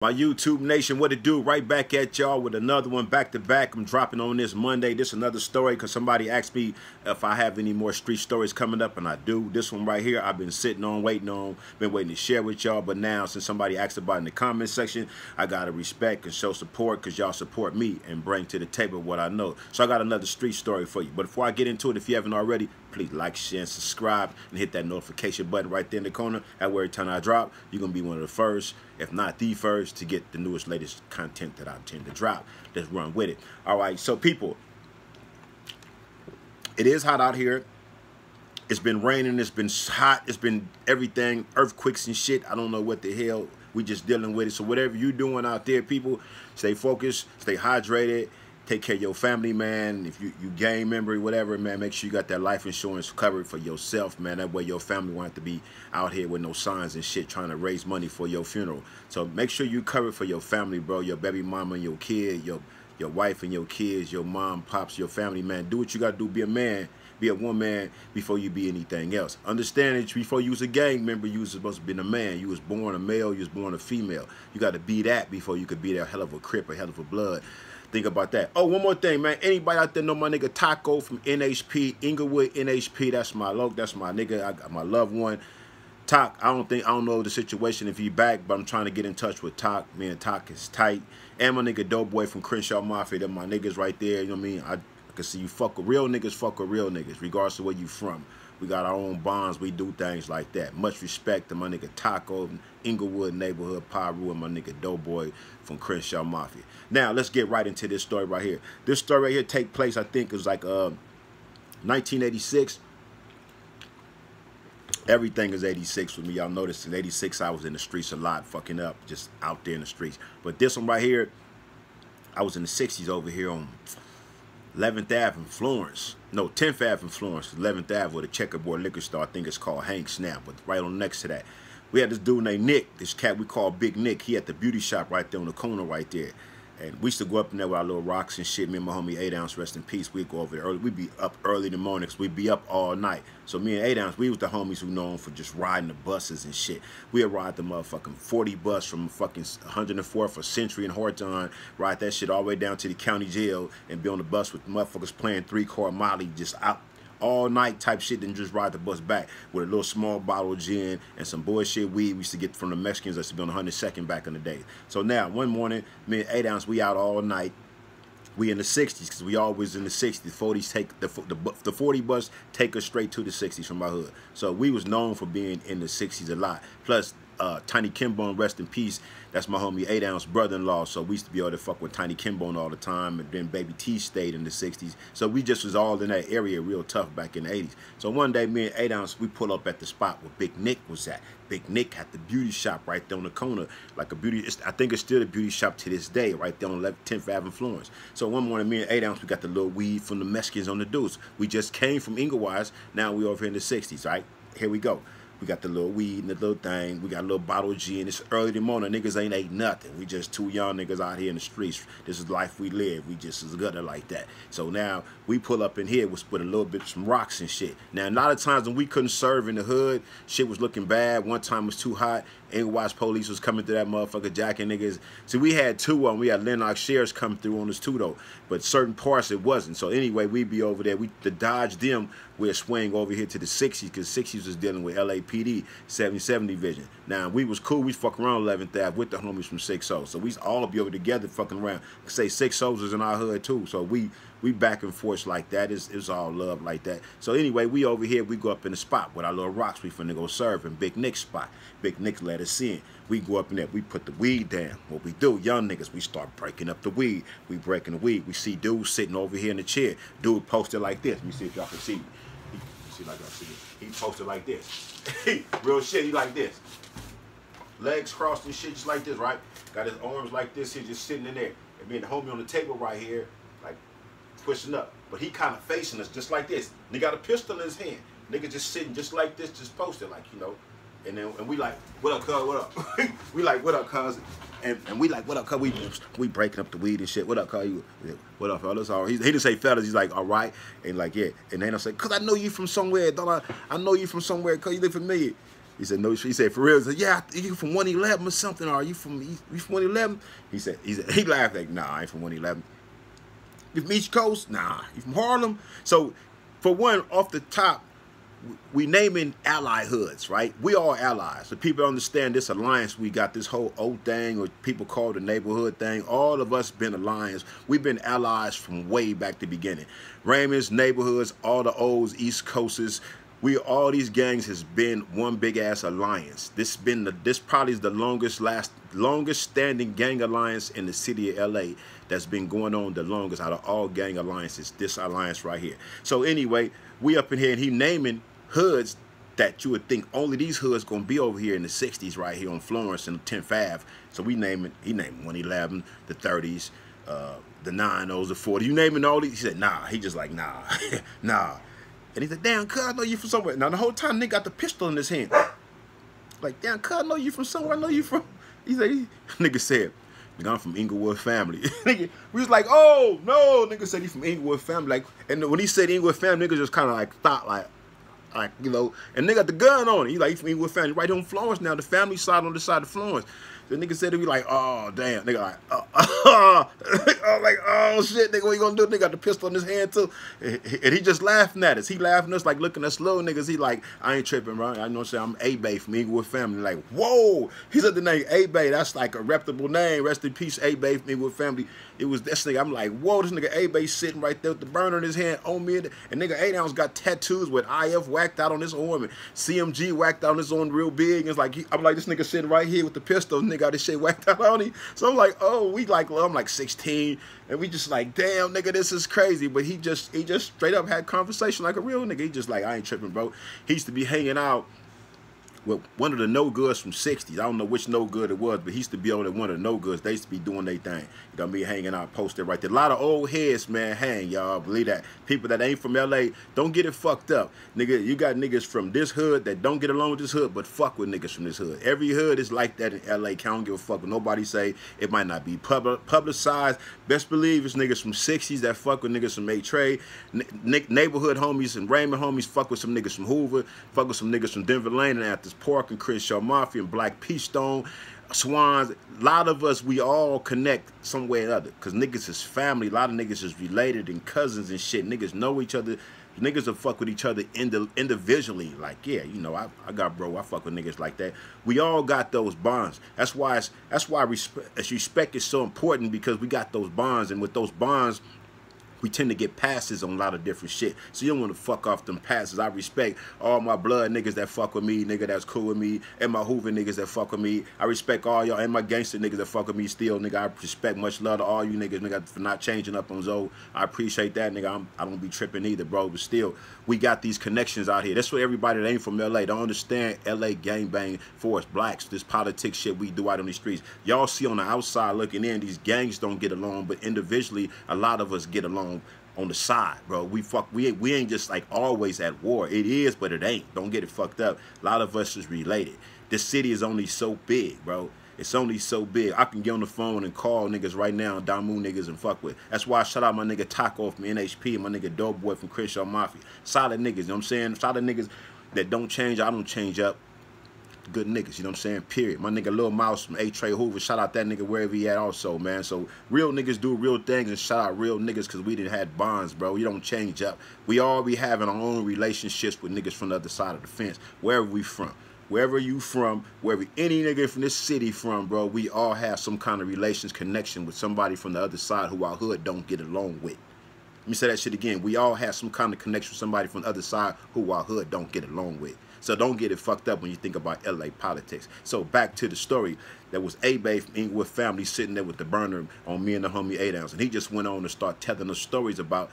My YouTube nation, what it do? Right back at y'all with another one back to back. I'm dropping on this Monday. This another story because somebody asked me if I have any more street stories coming up, and I do. This one right here, I've been sitting on, waiting to share with y'all. But now, since somebody asked about it in the comment section, I gotta respect and show support because y'all support me and bring to the table what I know. So I got another street story for you. But before I get into it, if you haven't already, please like, share, and subscribe, and hit that notification button right there in the corner. That way, every time I drop, you're gonna be one of the first, if not the first, to get the newest, latest content that I tend to drop. Let's run with it. All right, so people, it is hot out here. It's been raining. It's been hot. It's been everything, earthquakes and shit. I don't know what the hell. We just dealing with it. So whatever you're doing out there, people, stay focused, stay hydrated. Take care of your family, man. If you gang member, whatever, man, make sure you got that life insurance covered for yourself, man. That way your family won't have to be out here with no signs and shit trying to raise money for your funeral. So make sure you cover for your family, bro. Your baby mama and your kid, your wife and your kids, your mom, pops, your family, man. Do what you got to do. Be a man. Be a woman before you be anything else. Understand that before you was a gang member, you was supposed to be a man. You was born a male, you was born a female. You got to be that before you could be that hell of a Crip, a hell of a blood. Think about that. Oh, one more thing, man. Anybody out there know my nigga Taco from NHP, Inglewood NHP? That's my loc. That's my nigga. I got my loved one. Talk, I don't know the situation if he back, but I'm trying to get in touch with Talk. Me and Talk is tight. And my nigga Doughboy from Crenshaw Mafia. They're my niggas right there. You know what I mean? I can see you fuck with real niggas, regardless of where you from. We got our own bonds. We do things like that. Much respect to my nigga Taco, Inglewood neighborhood, Pyru, and my nigga Doughboy from Crenshaw Mafia. Now, let's get right into this story right here. This story right here take place, I think, it was like 1986. Everything is 86 with me. Y'all notice in 86, I was in the streets a lot, fucking up, just out there in the streets. But this one right here, I was in the 60s over here on 11th Ave in Florence. No, 10th Ave in Florence, 11th Ave with a checkerboard liquor store. I think it's called Hank's now, but right on next to that. We had this dude named Nick, this cat we call Big Nick. He had the beauty shop right there on the corner right there. And we used to go up in there with our little rocks and shit. Me and my homie 8 Ounce, rest in peace, we'd go over there early. We'd be up early in the morning because we'd be up all night. So me and 8 Ounce, we was the homies who known for just riding the buses and shit. We'd ride the motherfucking 40 bus from fucking 104th or Century and Horton, ride that shit all the way down to the county jail and be on the bus with motherfuckers playing 3-quart Molly just out all night type shit, then just ride the bus back with a little small bottle of gin and some bullshit weed we used to get from the Mexicans that used to be on 102nd back in the day. So now, one morning, me and 8 Ounce, we out all night. We in the 60s because we always in the 60s. 40s take the 40 bus take us straight to the 60s from my hood. So we was known for being in the 60s a lot. Plus, Tiny Kimbone, rest in peace. That's my homie 8 Ounce brother-in-law. So we used to be able to fuck with Tiny Kimbone all the time. And then Baby T stayed in the 60s. So we just was all in that area real tough back in the 80s. So one day, me and 8 Ounce, we pull up at the spot where Big Nick was at. Big Nick had the beauty shop right there on the corner. Like a beauty, I think it's still a beauty shop to this day, right there on 10th Avenue, Florence. So one morning, me and 8 Ounce, we got the little weed from the Mexicans on the deuce. We just came from Inglewood. Now we over here in the 60s, right? Here we go. We got the little weed and the little thing. We got a little bottle of gin. It's early in the morning. Niggas ain't ate nothing. We just two young niggas out here in the streets. This is life we live. We just is gutter like that. So now we pull up in here with a little bit of some rocks and shit. Now, a lot of times when we couldn't serve in the hood, shit was looking bad. One time it was too hot. Inglewood's police was coming through that motherfucker jacking niggas. See, we had two of them. We had Lennox Sheriffs come through on us too, though. But certain parts it wasn't. So anyway, we'd be over there. To dodge them, we'd swing over here to the 60s because 60s was dealing with LAPD, 77 Division. Now, we was cool. We fuck around 11th Ave with the homies from 6-0. So we all be over together fucking around. Say 6-0s was in our hood too. So we back and forth like that. It's all love like that. So anyway, we over here, we go up in the spot with our little rocks. We finna go serve in Big Nick's spot. Big Nick let us in. We go up in there. We put the weed down. What we do, young niggas, we start breaking up the weed. We breaking the weed. We see dude sitting over here in the chair. Dude posted like this. Let me see if y'all can see me. See like y'all see it. He posted like this. Real shit, he like this. Legs crossed and shit just like this, right? Got his arms like this. He's just sitting in there. And me and the homie on the table right here, like pushing up. But he kind of facing us just like this. And he got a pistol in his hand. Nigga just sitting just like this, just posted like, you know. And we like, what up, cuz, what up? We like, what up, cuz? And we like, what up, cuz? We breaking up the weed and shit. What up, cuz? What up, fellas? He didn't say fellas. He's like, all right. And like, yeah. And then I say, cuz I know you from somewhere. Don't I know you from somewhere, cuz you look familiar. He said, no, he said, for real? He said, yeah, you from 111 or something? Or are you from 111? He said, he laughed like, nah, I ain't from 111. You from East Coast? Nah. You from Harlem? So, for one, off the top, we naming ally hoods, right? We all allies. So people understand this alliance. We got this whole old thing, or people call the neighborhood thing. All of us been alliance. We've been allies from way back to the beginning. Raymond's neighborhoods, all the O's, East Coasters. All these gangs has been one big ass alliance. This probably is the longest standing gang alliance in the city of LA that's been going on the longest out of all gang alliances. This alliance right here. So anyway, we up in here and he naming hoods that you would think only these hoods gonna be over here in the 60s right here on Florence and 10th Ave. So he named 111, the 30s, the 90s, the 40s. You naming all these? He said, nah. He just like, nah, nah. And he said, damn, cuz, I know you from somewhere. Now, the whole time, nigga got the pistol in his hand. Like, damn, cuz, I know you from somewhere. I know you from... He said, nigga said, nigga, I'm from Inglewood family. Nigga, we was like, oh, no. Nigga said he from Inglewood family. Like, and when he said Inglewood family, nigga just kind of like thought like, you know, and nigga got the gun on it. He like, he from Inglewood family. Right on Florence now. The family side on the side of Florence. The nigga said, he like, oh, damn. Nigga like, like, oh, shit, nigga, what you gonna do? Nigga got the pistol in his hand, too. And he just laughing at us. He laughing at us, like, looking at us little niggas. He like, I ain't tripping, bro. I know what I'm saying? I'm A-Bay from Inglewood family. Like, whoa. He said the name A-Bay. That's like a reputable name. Rest in peace, A-Bay from Inglewood family. It was this nigga. I'm like, whoa, this nigga A-Bay sitting right there with the burner in his hand on me. And nigga 8 ounce got tattoos with IF whacked out on his arm and CMG whacked out on his arm real big. And it's like, I'm like, this nigga sitting right here with the pistol. Nigga got this shit whacked out on him. So I'm like, oh, I'm like 16. And we just like, damn, nigga, this is crazy. But he just straight up had conversation like a real nigga. He just like, I ain't tripping, bro. He used to be hanging out with one of the no-goods from 60s. I don't know which no-good it was, but he used to be on one of the no-goods. They used to be doing their thing. You know me hanging out, posted right there. A lot of old heads, man, hang, y'all. Believe that. People that ain't from L.A., don't get it fucked up. Nigga, you got niggas from this hood that don't get along with this hood, but fuck with niggas from this hood. Every hood is like that in L.A. I don't give a fuck what nobody say. It might not be publicized. Best believe it's niggas from 60s that fuck with niggas from A-Trade. Neighborhood homies and Raymond homies fuck with some niggas from Hoover. Fuck with some niggas from Denver Lane and after Park and Crenshaw Mafia and Black Peastone, Swans. A lot of us, we all connect some way or other because niggas is family. A lot of niggas is related and cousins and shit. Niggas know each other. Niggas will fuck with each other individually. Like, yeah, you know, I got bro. I fuck with niggas like that. We all got those bonds. That's why respect is so important because we got those bonds, and with those bonds, we tend to get passes on a lot of different shit. So you don't want to fuck off them passes. I respect all my blood niggas that fuck with me, nigga that's cool with me, and my Hoover niggas that fuck with me. I respect all y'all and my gangster niggas that fuck with me still, nigga. I respect much love to all you niggas, nigga, for not changing up on Zoe. I appreciate that, nigga. I don't be tripping either, bro. But still, we got these connections out here. That's what everybody that ain't from LA don't understand. LA gangbang for us blacks. This politics shit we do out on these streets. Y'all see on the outside looking in, these gangs don't get along, but individually, a lot of us get along on the side, bro. We ain't just like always at war. It is, but it ain't. Don't get it fucked up. A lot of us is related. This city is only so big, bro. It's only so big. I can get on the phone and call niggas right now, Damu niggas, and fuck with. That's why I shout out my nigga Taco from NHP and my nigga Dope Boy from Crenshaw Mafia. Solid niggas, you know what I'm saying? Solid niggas that don't change. I don't change up. Good niggas, you know what I'm saying? Period. My nigga Lil Mouse from A-Trey Hoover, shout out that nigga wherever he at also, man. So real niggas do real things, and shout out real niggas because we didn't have bonds, bro. You don't change up. We all be having our own relationships with niggas from the other side of the fence, wherever we from. Wherever you from, wherever any nigga from this city from, bro, we all have some kind of relations, connection with somebody from the other side who our hood don't get along with. Let me say that shit again. We all have some kind of connection with somebody from the other side who our hood don't get along with. So don't get it fucked up when you think about LA politics. So back to the story. There was A-Bay from Inglewood family sitting there with the burner on me and the homie 8 ounce. And he just went on to start telling us stories about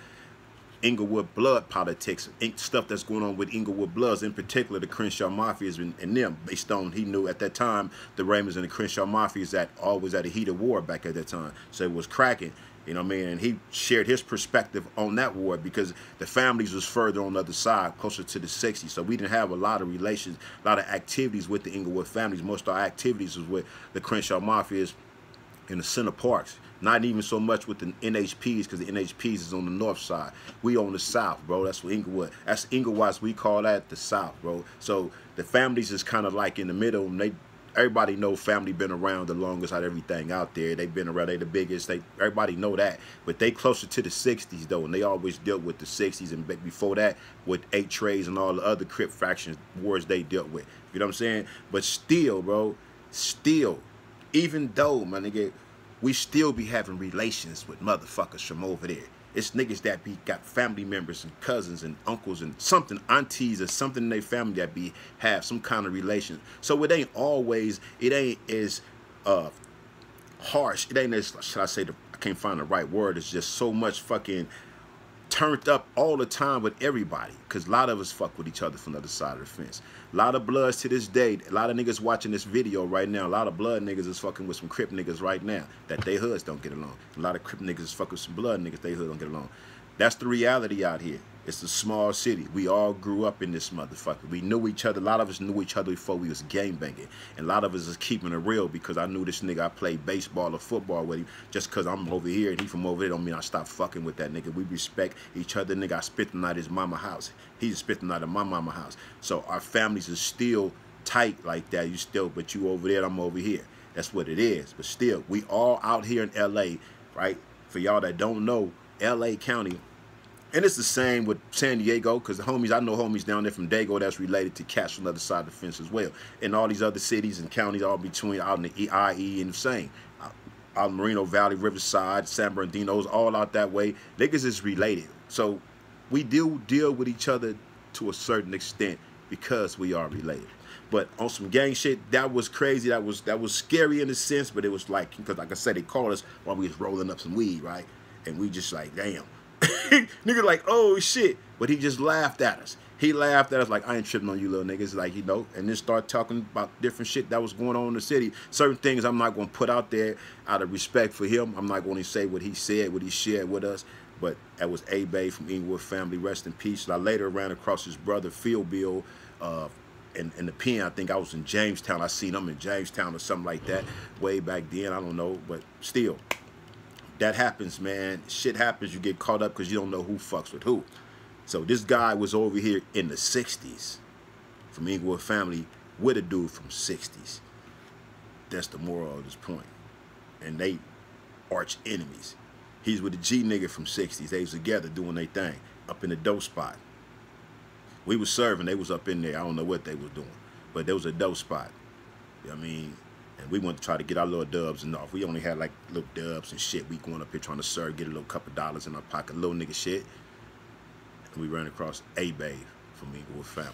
Inglewood blood politics, stuff that's going on with Inglewood Bloods, in particular the Crenshaw Mafias and them, based on he knew at that time the Raymonds and the Crenshaw Mafias that always at a heat of war back at that time. So it was cracking. You know what I mean? And he shared his perspective on that war because the families was further on the other side, closer to the 60s. So we didn't have a lot of relations, a lot of activities with the Inglewood families. Most of our activities was with the Crenshaw Mafias in the center parks. Not even so much with the NHPs, because the NHPs is on the north side. We on the south, bro. That's what Inglewood. That's Inglewood. We call that the south, bro. So the families is kind of like in the middle. And everybody know family been around the longest out of everything out there. They been around. They the biggest. Everybody know that. But they closer to the 60s though, and they always dealt with the 60s, and before that with 8 Trays and all the other Crip faction wars they dealt with. You know what I'm saying? But still, bro, still, even though, my nigga, we still be having relations with motherfuckers from over there. It's niggas that got family members and cousins and uncles and something, aunties or something in their family that have some kind of relation. So it ain't as harsh. It ain't as, should I say, I can't find the right word. It's just so much fucking turned up all the time with everybody, because a lot of us fuck with each other from the other side of the fence. A lot of Bloods to this day, a lot of niggas watching this video right now, a lot of Blood niggas is fucking with some Crip niggas right now that they hoods don't get along. A lot of Crip niggas is fucking with some Blood niggas, they hoods don't get along. That's the reality out here. It's a small city. We all grew up in this motherfucker. We knew each other. A lot of us knew each other before we was game banging. And a lot of us is keeping it real because I knew this nigga. I played baseball or football with him. Just because I'm over here and he from over there don't mean I stop fucking with that nigga. We respect each other. Nigga, I spent the night at his mama house. He spent the night at my mama house. So our families are still tight like that. But you over there, I'm over here. That's what it is. But still, we all out here in LA, right? For y'all that don't know, LA County. And it's the same with San Diego, because the homies, I know homies down there from Dago that's related to cats from the other side of the fence as well. And all these other cities and counties all between, out in the IE and the same. Out in Moreno Valley, Riverside, San Bernardino's, all out that way. Niggas is related. So we do deal with each other to a certain extent because we are related. But on some gang shit, that was crazy. That was scary in a sense, but it was like, because like I said, they called us while we was rolling up some weed, right? And we just like, damn. Nigga like, oh shit. But he just laughed at us. He laughed at us like, I ain't tripping on you little niggas. Like, you know, and then start talking about different shit that was going on in the city. Certain things I'm not going to put out there out of respect for him. I'm not going to say what he said, what he shared with us. But that was A-Bay from Inglewood family, rest in peace. And I later ran across his brother, Phil Bill, in the pen. I think I was in Jamestown. I seen him in Jamestown or something like that way back then. I don't know, but still. That happens, man. Shit happens. You get caught up because you don't know who fucks with who. So this guy was over here in the 60s from Inglewood family with a dude from 60s. That's the moral of this point. And they arch enemies. He's with a G nigga from 60s. They was together doing their thing up in the dope spot. We was serving. They was up in there. I don't know what they was doing. But there was a dope spot. You know what I mean? And we wanted to try to get our little dubs and off. We only had like little dubs and shit. We going up here trying to serve, get a little couple dollars in our pocket, little nigga shit. And we ran across A-Bay from Inglewood family.